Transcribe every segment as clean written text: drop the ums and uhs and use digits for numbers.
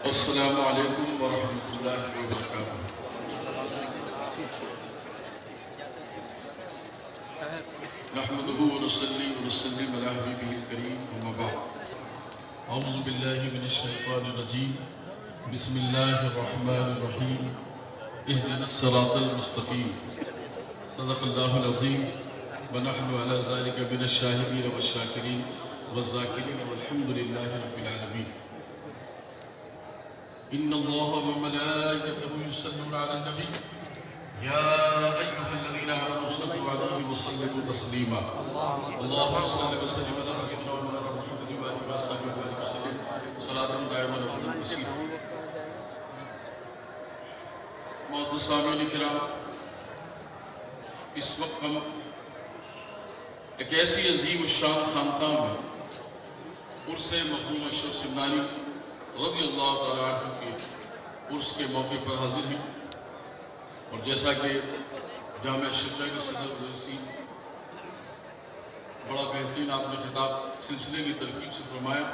السلام علیکم ورحمۃ اللہ وبرکاتہ۔ نحمده ونصلي ونسلم على حبيبه الكريم أما بعد أعوذ بالله من الشيطان الرجيم بسم الله الرحمن الرحيم اهدنا الصراط المستقيم صدق الله العظيم ونحن على ذلك من الشاهدين والشاكرين والذاكرين والحمد لله رب العالمين۔ إن الله وملائكته يصلون على النبي يا أيها الذين آمنوا صلوا عليه وسلموا تسليما اللهم صل وسلم على سيدنا مولانا محمد وآله وصحبه وسلم صلاة دائمة وسلم۔ معزز سامعین کرام، اس وقت ہم ایک ایسی عظیم الشان خانقاہ میں عرس مرحوم اشرف سمنانی رضی اللہ تعالیٰ عنہ کے عرس کے موقع پر حاضر ہیں، اور جیسا کہ جامعہ شرعیہ کے صدر رئیسی بڑا بہترین آپ نے خطاب سلسلے کی ترکیب سے فرمایا،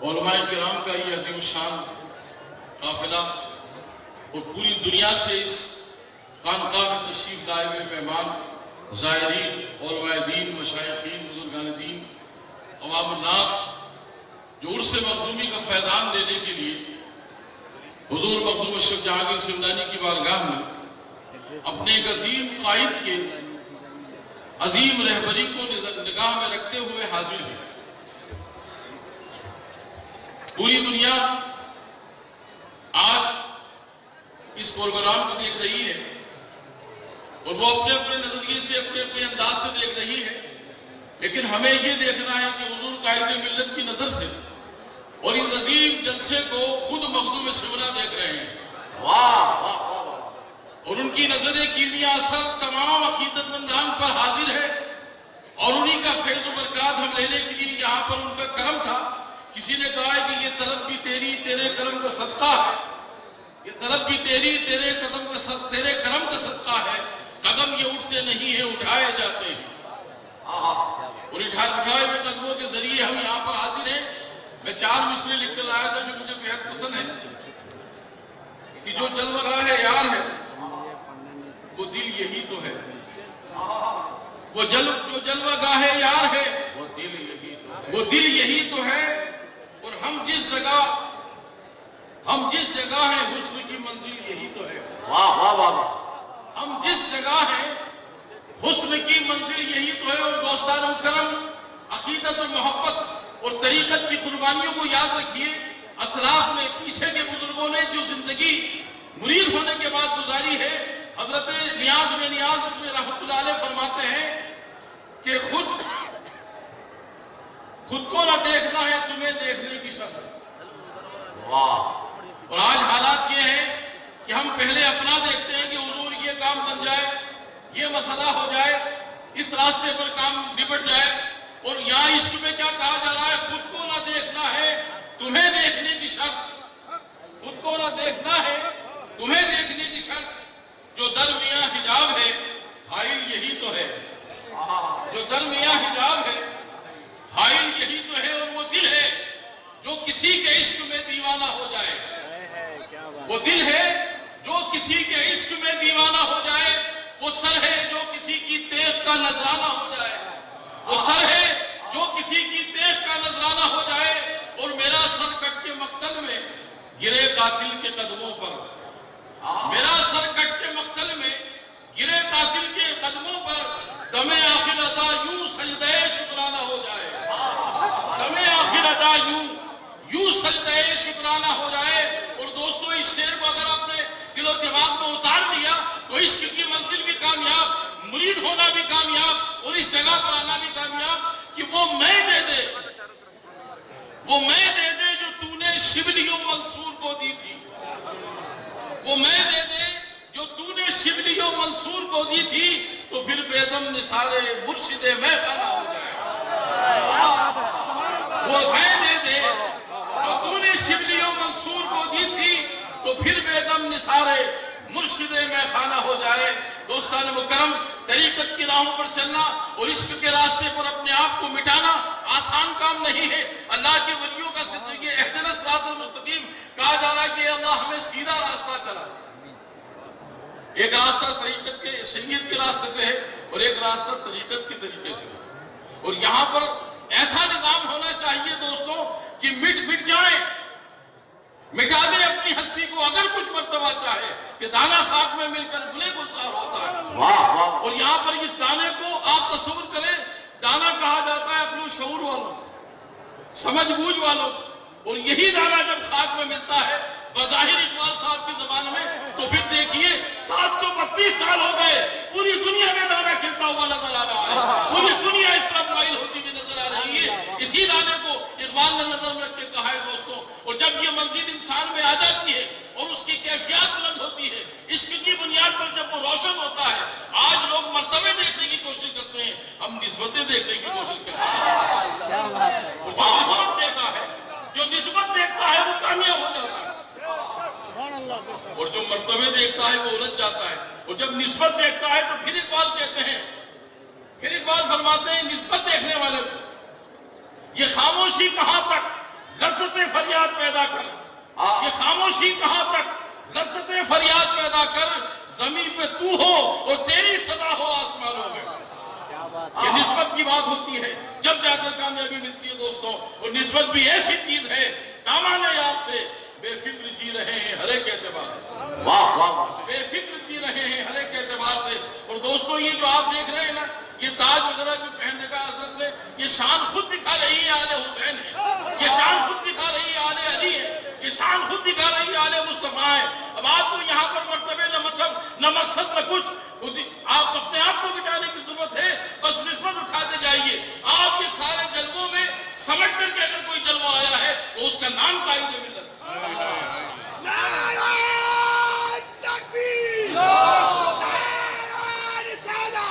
علماء کرام کا یہ عظیم الشان قافلہ اور پوری دنیا سے اس خانقاہ میں تشریف لائے ہوئے مہمان، زائرین، علماء دین، مشائخین، بزرگان دین، عوام الناس جو عرس مخدومی کا فیضان لینے کے لیے حضور مخدوم اشرف جہانگیر سمنانی کی بارگاہ میں اپنے ایک عظیم قائد کے عظیم رہبری کو نگاہ میں رکھتے ہوئے حاضر ہیں۔ پوری دنیا آج اس پروگرام کو دیکھ رہی ہے، اور وہ اپنے اپنے نظریے سے اپنے اپنے انداز سے دیکھ رہی ہے، لیکن ہمیں یہ دیکھنا ہے کہ حضور قائد ملت کی نظر سے اور اس عظیم جلسے کو خود مخدوم سمنا دیکھ رہے ہیں، اور ان کی نظر کیمیا اثر تمام عقیدت مندان پر حاضر ہے، اور انہی کا فیض و برکات ہم لینے کے لیے یہاں پر ان کا کرم تھا۔ کسی نے کہا ہے کہ یہ طلب بھی تیری تیرے کرم کا صدقہ ہے، یہ طلب بھی تیری تیرے کرم کا صدقہ ہے، قدم یہ اٹھتے نہیں ہیں اٹھائے جاتے ہیں، اور اٹھائے ہوئے قدموں کے ذریعے ہم یہاں پر حاضر ہیں۔ میں 4 مصرے لکھ کر آیا تھا جو مجھے بہت پسند ہے کہ جو جلوہ راہ یار ہے وہ دل یہی تو ہے، جو جلوہ گاہ یار ہے وہ دل یہی تو ہے، اور ہم جس جگہ ہیں حسن کی منزل یہی تو ہے، ہم جس جگہ ہیں حسن کی منزل یہی تو ہے۔ اور دوستان کرم، عقیدت اور محبت اور طریقت کی قربانیوں کو یاد رکھیے۔ اسلاف نے، پیچھے کے بزرگوں نے جو زندگی مرید ہونے کے بعد گزاری ہے، حضرت نیاز میں نیاز اس میں رحمت اللہ علیہ فرماتے ہیں کہ خود کو نہ دیکھنا ہے تمہیں دیکھنے کی شرط۔ اور آج حالات یہ ہیں کہ ہم پہلے اپنا دیکھتے ہیں کہ حضور یہ کام بن جائے، یہ مسئلہ ہو جائے، اس راستے پر کام نپٹ جائے، اور یہاں عشق میں کیا کہا جا رہا ہے؟ خود کو نہ دیکھنا ہے تمہیں دیکھنے کی شرط، خود کو نہ دیکھنا ہے تمہیں دیکھنے کی شرط۔ جو درمیاں حجاب ہے حائل یہی تو ہے، جو درمیاں حجاب ہے حائل یہی تو ہے، اور وہ دل ہے جو کسی کے عشق میں دیوانہ ہو جائے، وہ دل ہے جو کسی کے عشق میں دیوانہ ہو جائے، وہ سر ہے جو کسی کی تیغ کا نذرانہ ہو جائے، وہ سر ہے جو کسی کی تیغ کا نذرانہ ہو جائے، اور میرا سر کٹ کے مقتل میں گرے قاتل کے قدموں پر، میرا سر کٹ کے مقتل میں گرے قاتل کے قدموں پر، دم آخر ادا یوں سجدہ شکرانہ ہو جائے، دم آخر ادا یوں سجدہ شکرانہ ہو جائے۔ اور دوستو، اس شعر کو اگر آپ نے دل و دماغ میں اتار دیا تو عشق کی منزل بھی کامیاب، مرید ہونا بھی کامیاب، اور اس جگہ پر آنا بھی کامیاب کہ وہ میں دے دے جو تو نے شبلی و منصور کو دی تھی، وہ میں دے دے جو تو نے شبلی و منصور کو دی تھی، تو پھر بیدم نثار مرشد میں خانہ ہو جائے۔ وہ میں دے دے جو تو نے شبلی و منصور کو دی تھی، تو پھر بیدم نثار مرشد مرشد میں خانہ ہو جائے۔ دوستان مکرم، طریقت کی راہوں پر چلنا اور عشق کے راستے پر اپنے آپ کو مٹانا آسان کام نہیں ہے۔ اللہ کے ولیوں کا صدقہ یہ اہدنا الصراط المستقیم کہا جا رہا ہے کہ اللہ ہمیں سیدھا راستہ چلا۔ ایک راستہ طریقت کے شریعت کے راستے سے ہے اور ایک راستہ طریقت کے طریقے سے ہے، اور یہاں پر ایسا نظام ہونا چاہیے دوستوں کہ مٹ جائیں، مٹا دے اپنی ہستی کو۔ اگر کچھ مرتبہ چاہے کہ دانا خاک میں مل کر گلے گلزار ہوتا ہے، اور یہاں پر اس دانے کو آپ تصور کریں، دانا کہا جاتا ہے اپنے شعور والوں، سمجھ بوجھ والوں، اور یہی دانا جب خاک میں ملتا ہے بظاہر اقبال صاحب کی زبان میں، تو پھر دیکھیے 732 سال ہو گئے، پوری دنیا میں دانا کھلتا ہوا نظر آ رہا ہے، پوری دنیا اس طرف مائل ہوتی ہوئی نظر آ رہی ہے۔ اسی دانے کو اقبال نے نظر میں رکھ کے کہا ہے دوستوں، اور جب یہ منزل انسان میں آ جاتی ہے اور اس کی کیفیات بلند ہوتی ہے، عشق کی بنیاد پر جب وہ روشن ہوتا ہے، آج لوگ مرتبے دیکھنے کی کوشش کرتے ہیں، ہم نسبتیں دیکھنے کی کوشش کرتے ہیں۔ اور جو نسبت دیتا ہے، جو نسبت دیکھتا ہے وہ کامیاب ہو جاتا ہے، اور جو مرتبے دیکھتا ہے وہ الجھ جاتا ہے، اور جب نسبت دیکھتا ہے تو پھر اقبال کہتے ہیں، پھر اقبال فرماتے ہیں نسبت دیکھنے والے کو، یہ خاموشی کہاں تک لذت فریاد پیدا کر، یہ خاموشی کہاں تک لذت فریاد پیدا کر، زمین پہ تو ہو اور تیری صدا ہو آسمانوں میں۔ یہ نسبت کی بات ہوتی ہے، جب جا کر کامیابی ملتی ہے دوستوں، اور نسبت بھی ایسی چیز ہے، دامان یار سے بے فکر جی رہے ہیں ہر ایک اعتبار سے، واہ واہ، بے فکر جی رہے ہیں ہر ایک اعتبار سے۔ اور دوستوں یہ جو آپ دیکھ رہے ہیں نا، یہ تاج وغیرہ جو پہننے کا حضرت نے، یہ شان خود دکھا رہی ہے آل حسین ہے، یہ شان خود دکھا رہی ہے آل علی ہے، یہ شان خود دکھا رہی ہے آل مصطفیٰ ہے۔ اب آپ کو یہاں پر مرتبے نہ مذہب نہ مقصد نہ کچھ، آپ اپنے آپ کو مٹانے کی ضرورت ہے، بس نسبت اٹھاتے جائیے۔ آپ کے سارے جلووں میں سمجھ کر کے اگر کوئی جلوہ آیا ہے تو اس کا نام قائد ملت ہے۔ نعرہ تکبیر، نعرہ رسالہ،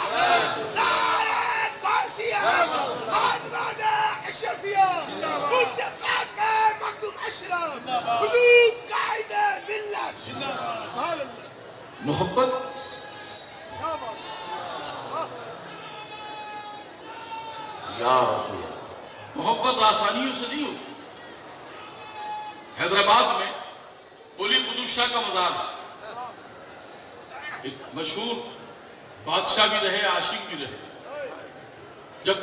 نعرہ قاسیہ، خادمان اشرفیہ، مشتاق مخدوم اشرف، ملوک قائد ملت۔ محبت یا رسول اللہ، محبت آسانیوں سے نہیں ہوتی۔ حیدرآباد میں قلی قطب شاہ کا مزار ہے، ایک مشہور بادشاہ بھی رہے، عاشق بھی رہے۔ جب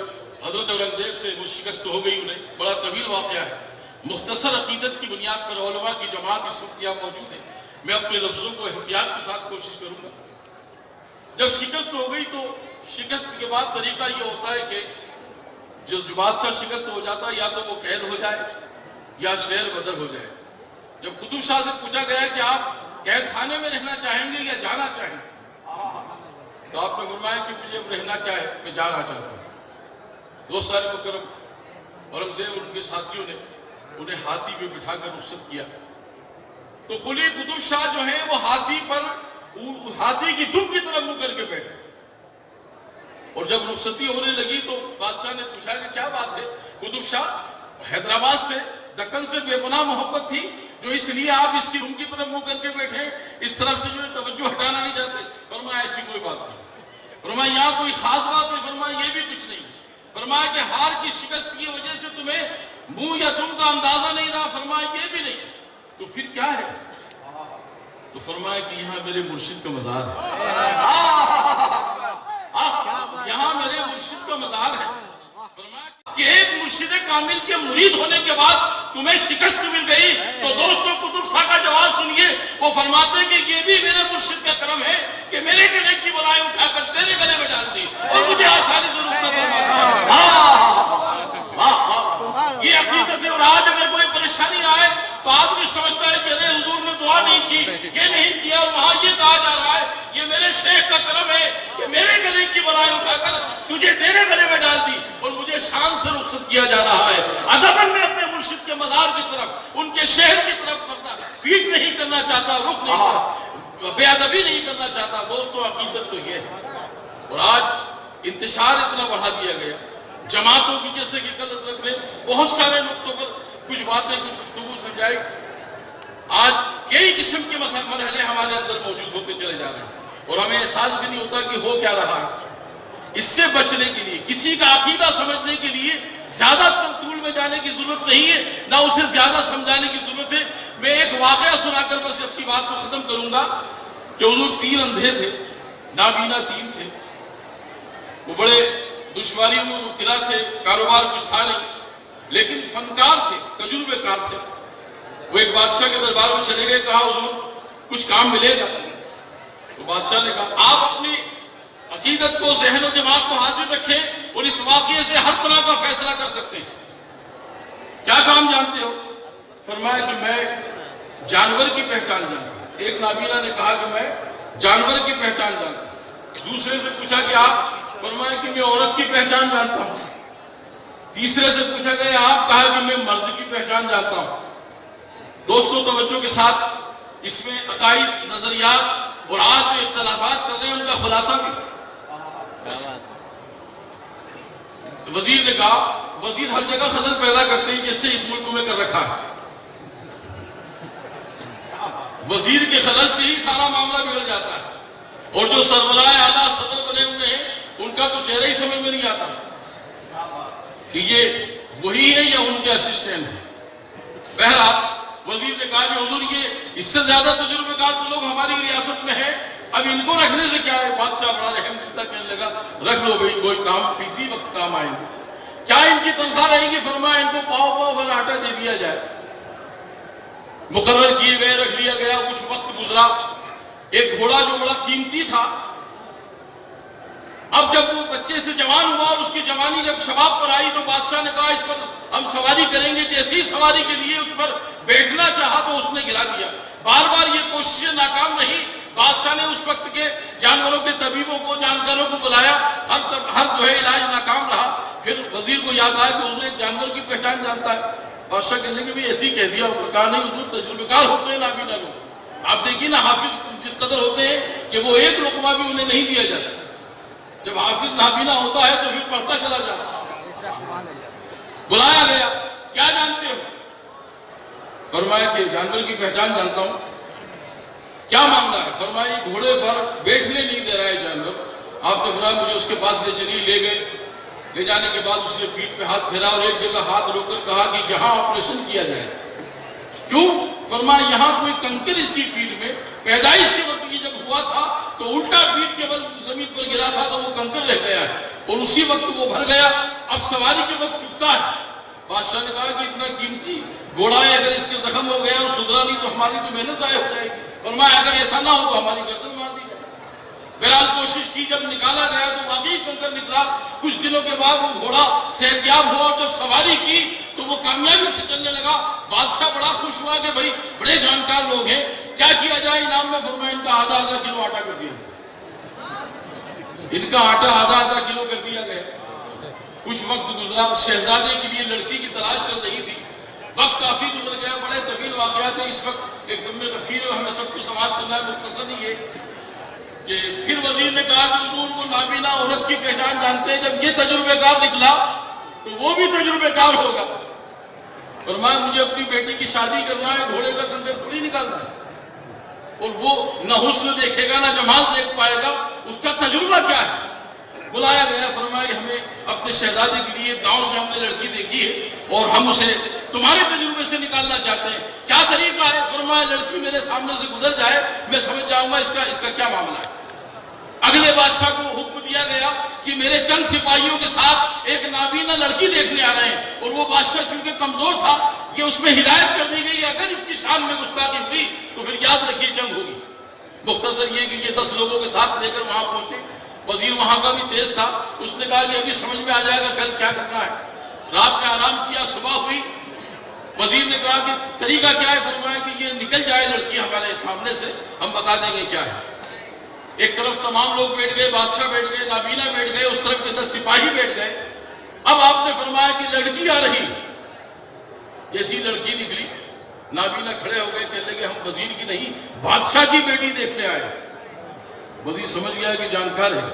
حضرت اورنگزیب سے وہ شکست ہو گئی، انہیں بڑا طویل واقعہ ہے، مختصر عقیدت کی بنیاد پر علماء کی جماعت اس وقت یہاں موجود ہے، میں اپنے لفظوں کو احتیاط کے ساتھ کوشش کروں گا۔ جب شکست ہو گئی تو شکست کے بعد طریقہ یہ ہوتا ہے کہ جو بادشاہ شکست ہو جاتا ہے، یا تو وہ قید ہو جائے یا شہر بدر ہو جائے۔ جب قطب شاہ سے پوچھا گیا کہ آپ قید خانے میں رہنا چاہیں گے یا جانا چاہیں گے، تو آپ نے فرمایا کہ مجھے رہنا کیا ہے، میں جانا چاہتا ہوں۔ دوست مکرم، اورنگزیب اور ان کے ساتھیوں نے انہیں ہاتھی پہ بٹھا کر رخصت کیا، تو قلی قطب شاہ جو ہیں وہ ہاتھی کی دم کی طرف منہ کر کے بیٹھے، اور جب رخصتی ہونے لگی تو بادشاہ نے پوچھا کہ کیا بات ہے؟ قطب شاہ، حیدرآباد سے دکن سے بے پناہ محبت تھی جو اس لیے آپ اس کی روم کی طرف منہ کر کے بیٹھے، اس طرف سے جو ہے توجہ ہٹانا نہیں چاہتے؟ فرمایا ایسی کوئی بات نہیں۔ فرمایا یہاں کوئی خاص بات نہیں؟ فرمایا یہ بھی کچھ نہیں۔ فرمایا کہ ہار کی شکست کی وجہ سے تمہیں منہ یا تم کا اندازہ نہیں رہا؟ فرمایا یہ بھی نہیں۔ تو پھر کیا ہے؟ تو فرمایا کہ یہاں میرے مرشد کا مزار ہے، یہاں میرے مرشد کا مزار ہے۔ کہ ایک مرشد کامل کے مرید ہونے کے بعد تمہیں شکست مل گئی، تو دوستوں قطب شاہ کا جواب سنیے، وہ فرماتے ہیں کہ یہ بھی میرے مرشد کا کرم ہے کہ میرے گلے کی بلائیں اٹھا کر تیرے گلے میں ڈال دی اور مجھے آسانی سے رخصت فرماتا ہے۔ یہ عقیدت ہے۔ اور آج اگر کوئی پریشانی آئے تو آدمی سمجھتا ہے کہ میرے حضور نے دعا نہیں کی، یہ نہیں کیا، اور وہاں یہ کہا جا رہا ہے یہ میرے شیخ کا کرم ہے کہ میرے گلے کی بلائیں اٹھا کر تجھے تیرے گلے میں ڈال دی اور مجھے شان سے رخصت کیا جا رہا ہے۔ ادباً میں اپنے مرشد کے مزار کی طرف، ان کے شہر کی طرف پیٹ نہیں کرنا چاہتا، رخ نہیں کرتا، بے ادبی نہیں کرنا چاہتا۔ دوستو عقیدت تو یہ ہے۔ اور آج انتشار اتنا بڑھا دیا گیا، جماعتوں کی، جیسے کہ کل حضرت نے بہت سارے نقطوں پر کچھ باتیں، کچھ گفتگو سمجھائی۔ آج کئی قسم کے مرحلے ہمارے اندر موجود ہوتے چلے جا رہے ہیں اور ہمیں احساس بھی نہیں ہوتا کہ ہو کیا رہا ہے۔ اس سے بچنے کے لیے، کسی کا عقیدہ سمجھنے کے لیے زیادہ طول میں جانے کی ضرورت نہیں ہے، نہ اسے زیادہ سمجھانے کی ضرورت ہے۔ میں ایک واقعہ سنا کر بس اپنی بات کو ختم کروں گا کہ حضور 3 اندھے تھے، نابینا 3 تھے، وہ بڑے دشواریوں میں مبتلا تھے، کاروبار کچھ تھا نہیں، لیکن فنکار تھے، تجربے کار تھے۔ وہ ایک بادشاہ کے دربار میں چلے گئے، کہا حضور کچھ کام ملے گا؟ تو بادشاہ نے کہا آپ اپنی عقیدت کو، ذہن و دماغ کو حاضر رکھیں اور اس واقعے سے ہر طرح کا فیصلہ کر سکتے ہیں۔ کیا کام جانتے ہو؟ فرمایا کہ میں جانور کی پہچان جانتا ہوں۔ ایک نابینا نے کہا کہ میں جانور کی پہچان جانتا ہوں۔ دوسرے سے پوچھا کہ آپ؟ فرمایا کہ میں عورت کی پہچان جانتا ہوں۔ تیسرے سے پوچھا گیا آپ؟ کہا کہ میں مرد کی پہچان جانتا ہوں۔ دوستوں توجہ کے ساتھ، اس میں عقائد، نظریات اور آج جو اختلافات چل رہے ہیں ان کا خلاصہ بھی۔ وزیر نے کہا، وزیر ہر جگہ خلل پیدا کرتے ہیں جیسے اس ملک میں کر رکھا ہے۔ وزیر کے خلل سے ہی سارا معاملہ بگڑ جاتا ہے، اور جو سربراہ اعلیٰ صدر بنے ہوئے ہیں ان کا تو چہرہ ہی سمجھ میں نہیں آتا کہ یہ وہی ہے یا ان کے اسسٹنٹ ہیں۔ بہرحال وزیر نے کہا کہ حضور یہ اس سے زیادہ تجربے کار تو لوگ ہماری ریاست میں ہیں، اب ان کو رکھنے سے کیا ہے؟ بادشاہ بڑا رحم دلتا کہنے لگا رکھ لو بھائی، کوئی کام کسی وقت کام آئیں گے۔ کیا ان کی تنخواہ رہے گی؟ فرمایا ان کو پاؤ بھر آٹا دے دیا جائے۔ مقرر کیے گئے، رکھ لیا گیا، کچھ وقت گزرا، ایک گھوڑا جو بڑا قیمتی تھا، اب جب وہ بچے سے جوان ہوا اور اس کی جوانی جب شباب پر آئی تو بادشاہ نے کہا اس پر ہم سواری کریں گے۔ جیسی سواری کے لیے اس پر بیٹھنا چاہا تو اس نے گرا دیا۔ بار بار یہ کوششیں ناکام رہی۔ بادشاہ نے اس وقت کے جانوروں کے طبیبوں کو، جانکاروں کو بلایا، ہر جو ہے علاج ناکام رہا۔ پھر وزیر کو یاد آیا کہ حضور ایک جانور کی پہچان جانتا ہے۔ بادشاہ کہنے لگے بھی ایسی کہہ دیا، کہا نہیں حضور تجربے کار ہوتے ہیں نابینا لوگ۔ آپ دیکھیے نا حافظ جس قدر ہوتے ہیں کہ وہ ایک لقمہ بھی انہیں نہیں دیا جاتا۔ جب حافظ نابینا ہوتا ہے تو پھر پڑھتا چلا جاتا۔ بلایا گیا، کیا جانتے ہو؟ فرمایا کہ جانور کی پہچان جانتا ہوں۔ کیا معاملہ ہے؟ فرمایا گھوڑے پر بیٹھنے نہیں دے رہا ہے جانور۔ آپ نے فرمایا مجھے اس کے پاس لے چلیے۔ لے گئے، لے جانے کے بعد اس نے پیٹھ پہ ہاتھ پھیرا اور ایک جگہ ہاتھ روک کر کہا کہ یہاں آپریشن کیا جائے۔ کیوں؟ فرمایا یہاں کوئی کنکر اس کی پیٹھ میں پیدائش کے وقت یہ جب ہوا تھا تو الٹا پیٹھ کے بل زمین پر گرا تھا تو وہ کنکر رہ گیا ہے اور اسی وقت وہ بھر گیا، اب سواری کے وقت چکتا ہے۔ بادشاہ نے کہا کہ اتنا قیمتی گھوڑا ہے، اگر اس کے زخم ہو گیا اور سدھرا نہیں تو ہماری تو محنت ضائع ہو جائے گی۔ فرمایا اگر ایسا نہ ہو تو ہماری گردن مار دی جائے۔ بہرحال کوشش کی، جب نکالا گیا تو واقعی کنکر نکلا۔ کچھ دنوں کے بعد وہ گھوڑا صحتیاب ہوا اور جب سواری کی تو وہ کامیابی سے چلنے لگا۔ بادشاہ بڑا خوش ہوا کہ بھائی بڑے جانکار لوگ ہیں، کیا کیا جائے انعام میں؟ فرمایا ان کا آدھا کلو آٹا کر دیا، ان کا آٹا آدھا کلو کر دیا گیا۔ کچھ وقت گزرا، شہزادے کے لیے لڑکی کی تلاش چل رہی تھی، وقت کافی گزر گیا، بڑے طویل واقعات ہیں۔ اس وقت ایک دم غفیر ہے، ہمیں سب کو سماعت کرنا ہے، مختصر ہی ہے کہ پھر وزیر نے کہا کہ حضور وہ نابینا عورت کی پہچان جانتے ہیں، جب یہ تجربے کار نکلا تو وہ بھی تجربے کار ہوگا۔ فرمایا مجھے اپنی بیٹی کی شادی کرنا ہے، گھوڑے کا کنکر تھوڑی نکالنا ہے، اور وہ نہ حسن دیکھے گا نہ جمال دیکھ پائے گا، اس کا تجربہ کیا ہے؟ بلایا گیا، فرمایا ہمیں اپنے شہزادے کے لیے گاؤں سے ہم نے لڑکی دیکھی ہے اور ہم اسے تمہارے تجربے سے نکالنا چاہتے ہیں، کیا طریقہ ہے؟ فرمایا لڑکی میرے سامنے سے گزر جائے، میں سمجھ جاؤں گا اس کا کیا معاملہ ہے۔ اگلے بادشاہ کو حکم دیا گیا کہ میرے چند سپاہیوں کے ساتھ ایک نابینا لڑکی دیکھنے آ رہے ہیں، اور وہ بادشاہ چونکہ کمزور تھا کہ اس میں ہدایت کر دی گئی اگر اس کی شان میں گستاخی ہوئی تو پھر یاد رکھیے جنگ ہوگی۔ مختصر یہ کہ یہ 10 لوگوں کے ساتھ لے کر وہاں پہنچے۔ وزیر وہاں کا بھی تیز تھا، اس نے کہا کہ ابھی سمجھ میں آ جائے گا کل کیا کرنا ہے۔ رات میں آرام کیا، صبح ہوئی، وزیر نے کہا کہ طریقہ کیا ہے؟ فرمایا کہ یہ نکل جائے لڑکی ہمارے سامنے سے، ہم بتا دیں گے کیا ہے۔ ایک طرف تمام لوگ بیٹھ گئے، بادشاہ بیٹھ گئے، نابینا بیٹھ گئے، اس طرف کے 10 سپاہی بیٹھ گئے۔ اب آپ نے فرمایا کہ لڑکی آ رہی، جیسی لڑکی نکلی نابینا کھڑے ہو گئے، کہنے لگے ہم وزیر کی نہیں بادشاہ کی بیٹی دیکھنے آئے۔ وزیر سمجھ گیا کہ جانکار ہے،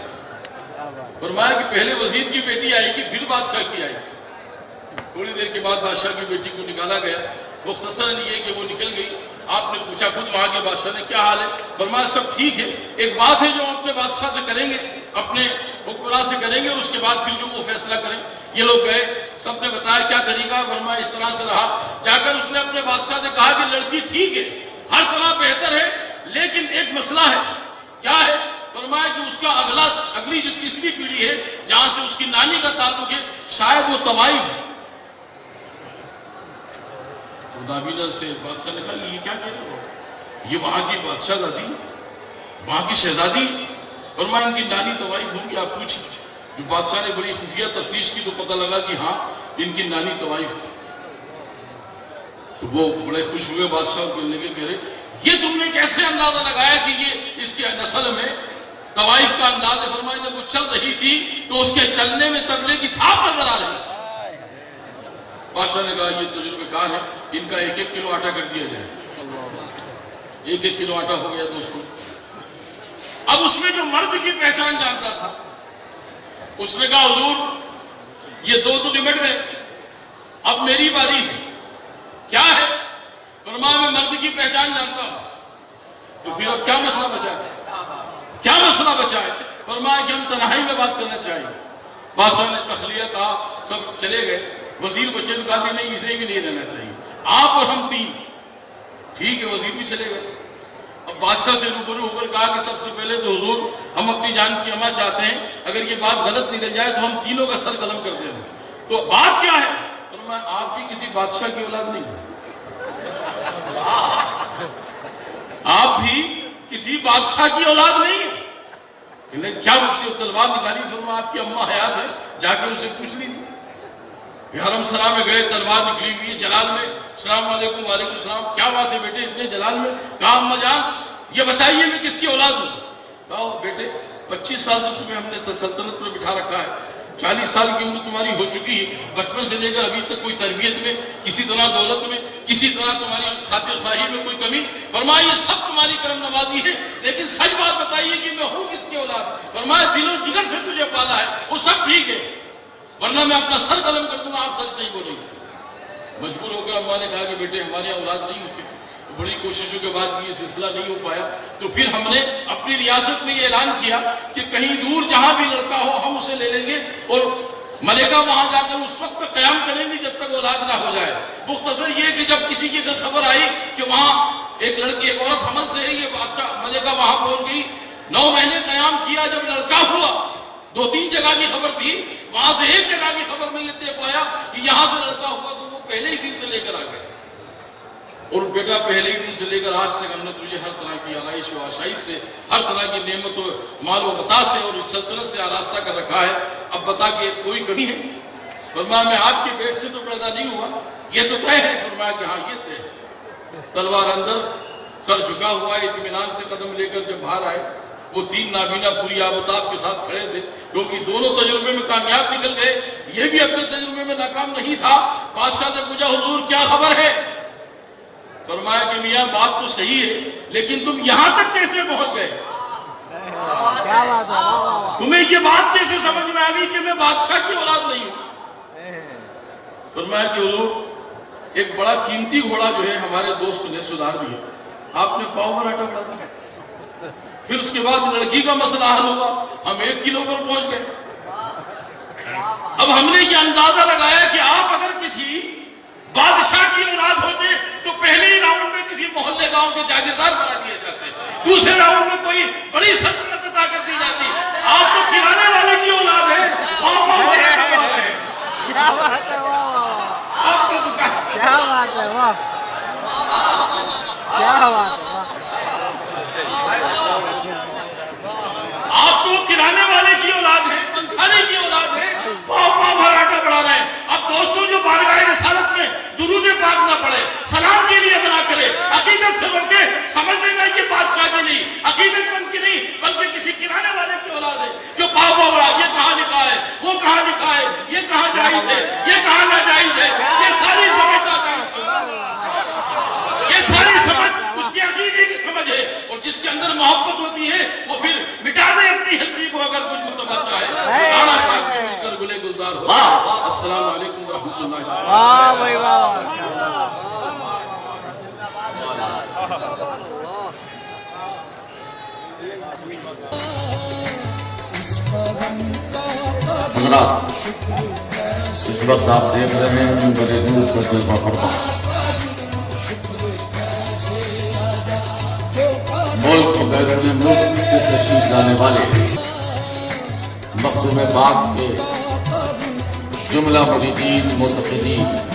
فرمایا کہ پہلے وزیر کی بیٹی آئے گی پھر بادشاہ کی آئے گی۔ تھوڑی دیر کے بعد بادشاہ کی بیٹی کو نکالا گیا، مختصراً یہ کہ وہ نکل گئی۔ آپ نے پوچھا خود وہاں کے بادشاہ نے کیا حال ہے؟ فرمایا سب ٹھیک ہے، ایک بات ہے جو ہم اپنے بادشاہ سے کریں گے، اپنے حکمراں سے کریں گے، اور اس کے بعد پھر جو وہ فیصلہ کریں۔ یہ لوگ گئے، سب نے بتایا کیا طریقہ ہے، فرمایا اس طرح سے رہا۔ جا کر اس نے اپنے بادشاہ سے کہا کہ لڑکی ٹھیک ہے، ہر طرح بہتر ہے، لیکن ایک مسئلہ ہے۔ کیا ہے؟ فرمایا کہ اس کا اگلی جو تیسری پیڑھی ہے جہاں سے اس کی نانی کا تعلق ہے، شاید وہ طوائف ہے۔ نابینا سے بادشاہ نے کہا یہ کیا کہہ رہے ہو؟ یہ وہاں کی بادشاہ دادی، وہاں کی شہزادی، فرمایا ان کی نانی طوائف ہوں گی، آپ پوچھیں۔ جو بادشاہ نے بڑی خفیہ تفتیش کی تو پتہ لگا کہ ہاں ان کی نانی طوائف تھی۔ تو وہ بڑے خوش ہوئے، بادشاہ کو کہنے لگے، کہہ رہے یہ تم نے کیسے اندازہ لگایا کہ یہ اس کے نسل میں طوائف کا انداز ہے؟ فرمایا جب وہ چل رہی تھی تو اس کے چلنے میں تبلے کی تھاپ نظر آ رہی۔ بادشاہ نے کہا یہ تجربہ کار ہے، ان کا 1-1 کلو آٹا کر دیا جائے۔ 1-1 کلو آٹا ہو گیا دوستوں۔ اب اس میں جو مرد کی پہچان جانتا تھا، اس نے کہا حضور یہ دو تو نمٹ گئے، اب میری باری ہے۔ کیا ہے؟ فرمایا میں مرد کی پہچان جانتا ہوں۔ تو پھر اب کیا مسئلہ بچا ہے؟ کیا مسئلہ بچا ہے؟ فرمایا کہ ہم تنہائی میں بات کرنا چاہیے۔ بادشاہ نے تخلیہ کہا، سب چلے گئے۔ وزیر بچے نے کہا نہیں اسے بھی نہیں رہنا چاہیے، آپ اور ہم 3۔ ٹھیک ہے، وزیر بھی چلے گئے۔ اب بادشاہ سے روبرو ہو کر کہا کہ سب سے پہلے تو حضور ہم اپنی جان کی اما چاہتے ہیں، اگر یہ بات غلط نکل جائے تو ہم تینوں کا سر قلم کر دیں۔ تو بات کیا ہے؟ فرمایا آپ بھی کسی بادشاہ کی اولاد نہیں، آپ بھی کسی بادشاہ کی اولاد نہیں ہے۔ کیا مطلب؟ تلوار نکالی، فرمایا آپ کی اماں حیات ہے، جا کے اسے پوچھ لی۔ حرم سلام میں گئے، تلوار نکلی ہوئی ہے جلال میں، السلام علیکم، وعلیکم السلام، کیا بات ہے بیٹے اتنے جلال میں؟ کہا اماں جان یہ بتائیے میں کس کی اولاد ہوں؟ کہا بیٹے 25 سال سے تمہیں ہم نے سلطنت پر بٹھا رکھا ہے، 40 سال کی عمر تمہاری ہو چکی ہے، بچپن سے لے کر ابھی تک کوئی تربیت میں، کسی طرح دولت میں، کسی طرح تمہاری خاطر خواہی میں کوئی کمی؟ فرمایا یہ سب تمہاری کرم نوازی ہے، لیکن سچ بات بتائیے کہ میں ہوں کس کی اولاد؟ فرمایا دل و جگر سے تجھے پالا ہے، وہ سب ٹھیک ہے، ورنہ میں اپنا سر قلم کر دوں گا، آپ سچ نہیں بولیں گے۔ مجبور ہو کر اماں نے کہا کہ بیٹے ہماری اولاد نہیں ہوتی، بڑی کوششوں کے بعد بھی یہ سلسلہ نہیں ہو پایا۔ تو پھر ہم نے اپنی ریاست میں یہ اعلان کیا کہ کہیں دور جہاں بھی لڑکا ہو ہم اسے لے لیں گے، اور ملکہ وہاں جا کر اس وقت تک قیام کریں گے جب تک اولاد نہ ہو جائے۔ مختصر یہ کہ جب کسی کی خبر آئی کہ وہاں ایک لڑکی، ایک عورت حمل سے ہے، یہ بادشاہ ملکہ وہاں پہنچ گئی، 9 مہینے قیام کیا، جب لڑکا ہوا 2-3 جگہ کی خبر تھی، وہاں سے ایک جگہ کی خبر میں یہ طے پایا کہ یہاں سے لڑکا ہوا، تو وہ پہلے ہی دن سے لے کر آ گئے۔ اور بیٹا پہلے ہی دن سے لے کر آج تک ہم نے تجھے ہر طرح کی آرائش و آشائش سے، ہر طرح کی نعمت و مال و متاع سے اور سلطنت سے آراستہ کر رکھا ہے، اب بتا کہ کوئی کمی ہے؟ فرمایا میں آپ کے پیٹ سے تو پیدا نہیں ہوا، یہ تو طے ہے۔ فرمایا کہ ہاں یہ طے ہے۔ تلوار اندر، سر جھکا ہوا، اطمینان سے قدم لے کر جب باہر آئے، وہ 3 نابینا پوری آبتاب کے ساتھ کھڑے تھے، کیونکہ دونوں تجربے میں کامیاب نکل گئے، یہ بھی اپنے تجربے میں ناکام نہیں تھا۔ بادشاہ نے پوچھا حضور کیا خبر ہے؟ فرمایا کہ میاں بات تو صحیح ہے، لیکن تم یہاں تک کیسے پہنچ گئے؟ کیا بات ہے؟ تمہیں یہ بات کیسے سمجھ میں آ گئی کہ میں بادشاہ کی اولاد نہیں ہوں؟ فرمایا کہ حضور ایک بڑا قیمتی گھوڑا جو ہے ہمارے دوست نے سدھار دیا، آپ نے پاؤں پر آٹا بڑھا دیا، پھر اس کے بعد لڑکی کا مسئلہ حل ہوا، ہم 1 کلو پر پہنچ گئے۔ اب ہم نے یہ اندازہ لگایا کہ آپ اگر کسی بادشاہ کی اولاد ہوتے تو پہلے ہی راؤنڈ میں کسی محلے گاؤں کے جاگیردار بنا دیے جاتے، دوسرے راؤنڈ میں کوئی بڑی سلطنت عطا کر دی جاتی۔ آپ تو کرانے والے کی اولاد ہے، آپ کیا بات ہے؟ کیا بات ہے؟ واہ کیا بات ہے؟ آپ تو کرانے والے کی اولاد ہے، انصاری کی اولاد ہے، پاؤں بھر آٹا بڑھا رہے ہیں۔ اب دوستوں جو بارگاہ رسالت میں درود پاک نہ پڑھے، سلام کے لیے بنا کرے، عقیدت سے بن کے سمجھ لینا کہ بادشاہ کی نہیں، عقیدت مند کی نہیں، بلکہ کسی کرانے والے کی اولاد ہے، جو پاؤں بڑھا، یہ کہاں لکھا ہے، وہ کہاں لکھا ہے، یہ کہاں جائز ہے، یہ کہاں ناجائز ہے، یہ ساری سمجھتا ہے، یہ ساری سمجھ اس کی عقیدے کی سمجھ ہے، اور جس کے اندر محبت ہوتی ہے وہ پھر مٹا دے اپنی ہستی کو اگر کچھ متبادہ ہے، رانا صاحب کو مل کر گلے گلزار ہو۔ السلام علیکم ورحمۃ اللہ۔ واہ بھائی واہ، حضرات، اس وقت آپ دیکھ رہے ہیں بڑے نور کا جلوہ فرما ملک و بیرون ملک سے تشریف لانے والے مخدوم پاک کے جملہ مریدین متقدین